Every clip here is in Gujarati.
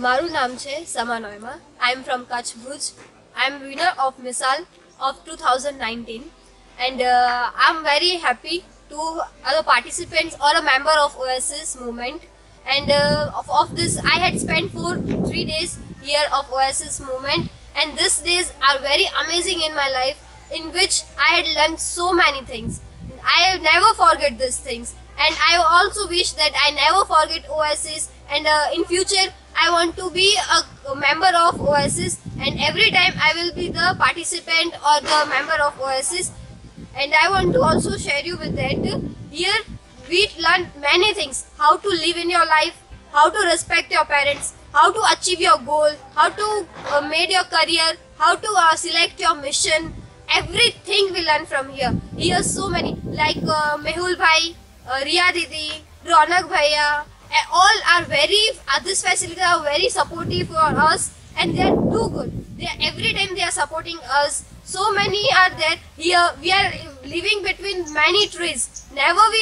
મારું નામ છે સમા નોયમા. I am from Kutch, Bhuj. I am winner of Misal of 2019 and I am very happy to other participants or a member of Oasis movement, and of this I had spent 3 days here of Oasis movement, and these days are very amazing in my life, in which I had learned so many things. I will never forget these things, and I also wish that I never forget Oasis, and in future I want to be a member of Oasis, and every time I will be the participant or the member of Oasis. And I want to also share you with that here we learn many things: how to live in your life, how to respect your parents, how to achieve your goal, how to make your career, how to select your mission. Everything we learn from here. Here so many like Mehul Bhai, Riya Didi, Ronak Bhaiya, all are this facility are very supportive for us, and they are too good. Every time they are supporting us. So many are there. Here we are living between many trees. Never we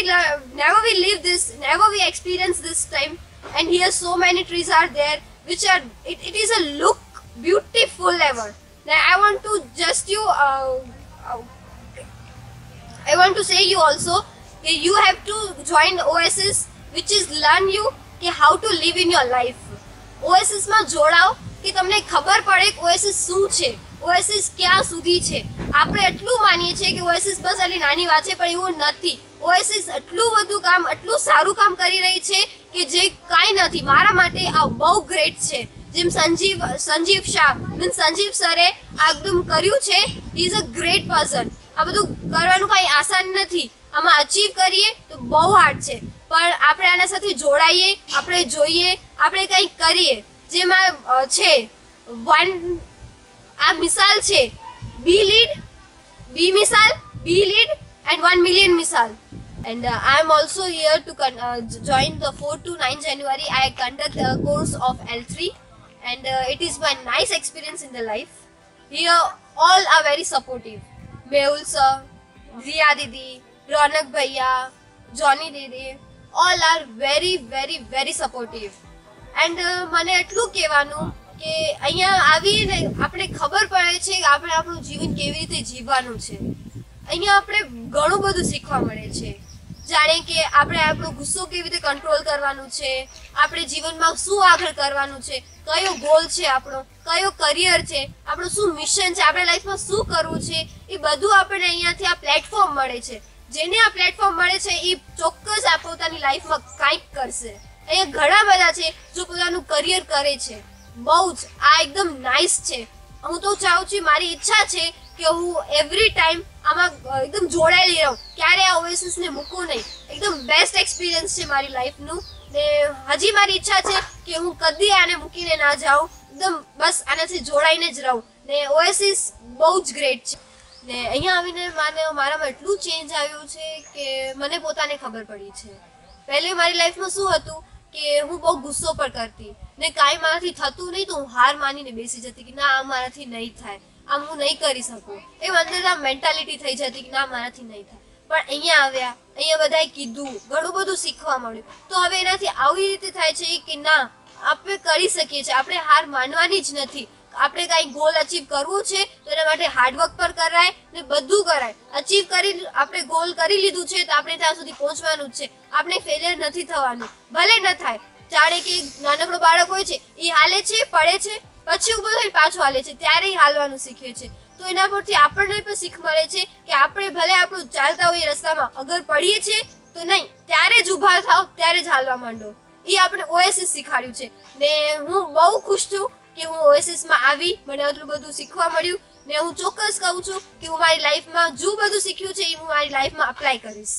live this, never we experience this time. And here so many trees are there, which are it is a look beautiful ever. Now I want to just you I want to say you also that you have to join Oasis, which is learn you कि how to live in your life. Oasis માં જોડાઓ કે તમને ખબર પડે કે Oasis શું છે, Oasis ક્યાં સુધી છે. આપણે એટલું માનીએ છીએ કે Oasis બસ આટલી નાની વાત છે, પણ એવું નથી. Oasis એટલું બધું કામ, એટલું સારું કામ કરી રહી છે કે જે કાંઈ નથી. મારા માટે આ બહુ ગ્રેટ છે. જેમ સંજીવ શાહ મીન્સ સંજીવ સરે આ એકદમ કર્યું છે. He is a great person. આ બધું કરવાનું કાંઈ આસાન નથી. આમાં અચીવ કરીએ તો બહુ હાર્ડ છે, પણ આપણે આના સાથે જોડાઈએ, આપણે જોઈએ, આપણે કંઈક કરીએ. જેમાં છે આ મિસાલ છે, બી લીડ, બી મિસાલ, be lead and 1 million misal. And I am also here to join the 4 to 9 January. I conduct a course of L3, and it is my nice experience in the life. Here all are very supportive. Mehul sir, Riya Didi, Ronak Bhaiya, Johnny Didi, all are very supportive. And મને એટલું કહેવાનું કે અહીંયા આવીને આપણે ખબર પડે છે કે આપણે આપણું જીવન કેવી રીતે જીવવાનું છે. અહીંયા આપણે ઘણું બધું શીખવા મળે છે. જાણે કે આપણે આપણો ગુસ્સો કેવી રીતે કંટ્રોલ કરવાનું છે, આપણે જીવનમાં શું આગળ કરવાનું છે, કયો ગોલ છે આપણો, કયો કરિયર છે, આપણું શું મિશન છે, આપણે લાઈફમાં શું કરવું છે, એ બધું આપણે અહીંયાથી આ પ્લેટફોર્મ મળે છે. જેને આ પ્લેટફોર્મ મળે છે એ ચોક્કસ આ પોતાની લાઈફમાં કંઈક કરશે. અહીંયા ઘણા બધા છે જો પોતાનું કરિયર કરે છે. બહુ જ આ એકદમ નાઇસ છે. હું તો ચાહું છું, મારી ઈચ્છા છે કે હું એવરી ટાઈમ આમાં એકદમ જોડાયેલી રહું, ક્યારે આ ઓએસિસને મૂકું નહીં. એકદમ બેસ્ટ એક્સપિરિયન્સ છે મારી લાઈફનું, ને હજી મારી ઈચ્છા છે કે હું કદી આને મૂકીને ના જાઉં, એકદમ બસ આનાથી જોડાઈને જ રહું. ને ઓએસિસ બહુ જ ગ્રેટ છે. ને અહીંયા આવીને મારામાં એટલું ચેન્જ આવ્યું છે કે મને પોતાને ખબર પડી છે. પહેલે મારી લાઈફમાં શું હતું કે હું બહુ ગુસ્સો પર કરતી, ને કાંઈ મારાથી થતું નહીં તો હું હાર માનીને બેસી જતી કે ના આ મારાથી નહીં થાય, આમ હું નહીં કરી શકું. એ અંદર આ મેન્ટાલિટી થઈ જતી કે ના મારાથી નહીં થાય. પણ અહીંયા આવ્યા, અહીંયા બધાએ કીધું, ઘણું બધું શીખવા મળ્યું. તો હવે એનાથી આવી રીતે થાય છે કે ના આપણે કરી શકીએ છીએ, આપણે હાર માનવાની જ નથી. આપણે કાંઈ ગોલ અચીવ કરવું છે તો એના માટે હાર્ડવર્ક પર કરાય ને બધું કરાય. અચીવ કરી આપણે ગોલ કરી લીધું છે તો આપણે ત્યાં સુધી પહોંચવાનું જ છે. આપણે ફેલિયર નથી થવાનું, ભલે ન થાય. જાણે કે નાનકડો બાળક હોય છે, એ હાલે છે, પડે છે, પછી ઉભો થઈને પાછું હાલે છે, ત્યારે હાલવાનું શીખે છે. તો એના પરથી આપણને પણ શીખ મળે છે કે આપણે ભલે આપણું ચાલતા હોઈએ રસ્તામાં, અગર પડીએ છીએ તો નહીં, ત્યારે જ ઊભા થાવ, ત્યારે જ હાલવા માંડો. એ આપણે ઓએસિસ શીખવાડ્યું છે. ને હું બહુ ખુશ છું કે હું ઓએસિસમાં આવી, મને આટલું બધું શીખવા મળ્યું. ને હું ચોક્કસ કહું છું કે હું મારી લાઈફમાં જે બધું શીખ્યું છે એ હું મારી લાઈફમાં અપ્લાય કરીશ.